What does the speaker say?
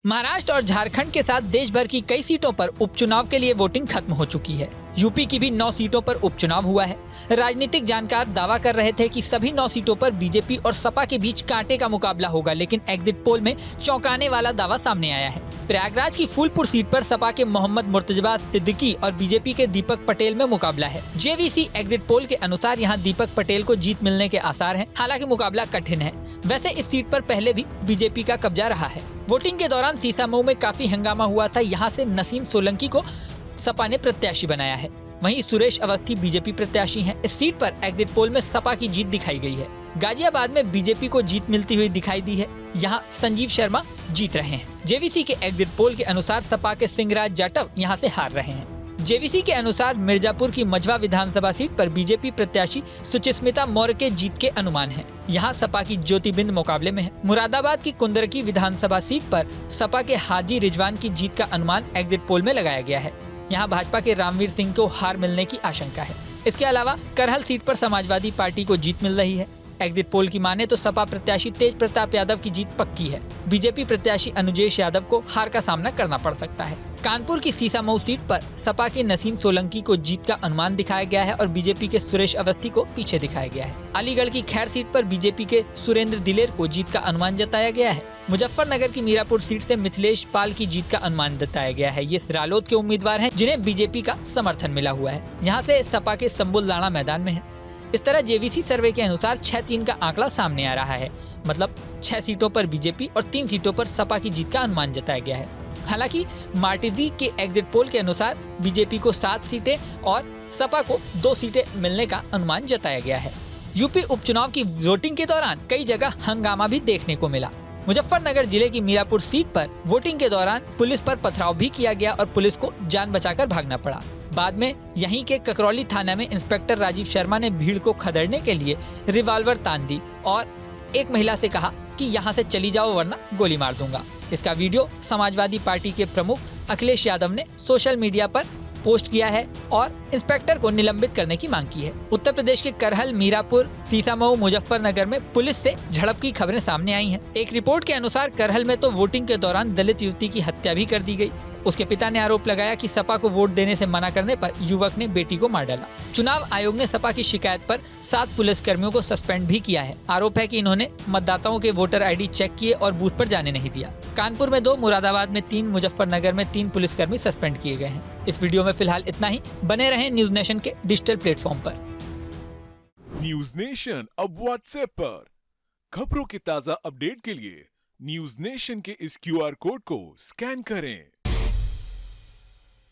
महाराष्ट्र और झारखंड के साथ देश भर की कई सीटों पर उपचुनाव के लिए वोटिंग खत्म हो चुकी है। यूपी की भी 9 सीटों पर उपचुनाव हुआ है। राजनीतिक जानकार दावा कर रहे थे कि सभी 9 सीटों पर बीजेपी और सपा के बीच कांटे का मुकाबला होगा, लेकिन एग्जिट पोल में चौंकाने वाला दावा सामने आया है। प्रयागराज की फूलपुर सीट पर सपा के मोहम्मद मुर्तजा सिद्दीकी और बीजेपी के दीपक पटेल में मुकाबला है। जेवीसी एग्जिट पोल के अनुसार यहाँ दीपक पटेल को जीत मिलने के आसार हैं, हालांकि मुकाबला कठिन है। वैसे इस सीट पर पहले भी बीजेपी का कब्जा रहा है। वोटिंग के दौरान सीसामऊ में काफी हंगामा हुआ था। यहाँ से नसीम सोलंकी को सपा ने प्रत्याशी बनाया है, वहीं सुरेश अवस्थी बीजेपी प्रत्याशी हैं। इस सीट पर एग्जिट पोल में सपा की जीत दिखाई गई है। गाजियाबाद में बीजेपी को जीत मिलती हुई दिखाई दी है। यहाँ संजीव शर्मा जीत रहे हैं। जेवीसी के एग्जिट पोल के अनुसार सपा के सिंहराज जाटव यहाँ से हार रहे हैं। जेवीसी के अनुसार मिर्जापुर की मझवा विधानसभा सीट पर बीजेपी प्रत्याशी सुचिस्मिता मौर्य के जीत के अनुमान हैं। यहाँ सपा की ज्योतिबिंद मुकाबले में है। मुरादाबाद की कुंदरकी विधानसभा सीट पर सपा के हाजी रिजवान की जीत का अनुमान एग्जिट पोल में लगाया गया है। यहाँ भाजपा के रामवीर सिंह को हार मिलने की आशंका है। इसके अलावा करहल सीट पर समाजवादी पार्टी को जीत मिल रही है। एग्जिट पोल की माने तो सपा प्रत्याशी तेज प्रताप यादव की जीत पक्की है। बीजेपी प्रत्याशी अनुजेश यादव को हार का सामना करना पड़ सकता है। कानपुर की सीसामऊ सीट पर सपा के नसीम सोलंकी को जीत का अनुमान दिखाया गया है और बीजेपी के सुरेश अवस्थी को पीछे दिखाया गया है। अलीगढ़ की खैर सीट पर बीजेपी के सुरेंद्र दिलेर को जीत का अनुमान जताया गया है। मुजफ्फरनगर की मीरापुर सीट से मिथिलेश पाल की जीत का अनुमान जताया गया है। ये रालोद के उम्मीदवार हैं, जिन्हें बीजेपी का समर्थन मिला हुआ है। यहाँ से सपा के संबुल लाड़ा मैदान में है। इस तरह जेवीसी सर्वे के अनुसार 6-3 का आंकड़ा सामने आ रहा है, मतलब 6 सीटों पर बीजेपी और 3 सीटों पर सपा की जीत का अनुमान जताया गया है। हालांकि मार्टिजी के एग्जिट पोल के अनुसार बीजेपी को 7 सीटें और सपा को 2 सीटें मिलने का अनुमान जताया गया है। यूपी उपचुनाव की वोटिंग के दौरान कई जगह हंगामा भी देखने को मिला। मुजफ्फरनगर जिले की मीरापुर सीट पर वोटिंग के दौरान पुलिस पर पथराव भी किया गया और पुलिस को जान बचाकर भागना पड़ा। बाद में यहीं के ककरौली थाना में इंस्पेक्टर राजीव शर्मा ने भीड़ को खदेड़ने के लिए रिवॉल्वर तान दी और एक महिला से कहा कि यहाँ से चली जाओ वरना गोली मार दूंगा। इसका वीडियो समाजवादी पार्टी के प्रमुख अखिलेश यादव ने सोशल मीडिया पर पोस्ट किया है और इंस्पेक्टर को निलंबित करने की मांग की है। उत्तर प्रदेश के करहल, मीरापुर, सीसामऊ, मुजफ्फरनगर में पुलिस से झड़प की खबरें सामने आई हैं। एक रिपोर्ट के अनुसार करहल में तो वोटिंग के दौरान दलित युवती की हत्या भी कर दी गई। उसके पिता ने आरोप लगाया कि सपा को वोट देने से मना करने पर युवक ने बेटी को मार डाला। चुनाव आयोग ने सपा की शिकायत पर 7 पुलिसकर्मियों को सस्पेंड भी किया है। आरोप है कि इन्होंने मतदाताओं के वोटर आईडी चेक किए और बूथ पर जाने नहीं दिया। कानपुर में 2, मुरादाबाद में 3, मुजफ्फरनगर में 3 पुलिसकर्मी सस्पेंड किए गए हैं। इस वीडियो में फिलहाल इतना ही। बने रहें न्यूज नेशन के डिजिटल प्लेटफॉर्म पर। न्यूज नेशन अब व्हाट्सएप पर खबरों की ताजा अपडेट के लिए न्यूज नेशन के इस QR कोड को स्कैन करें।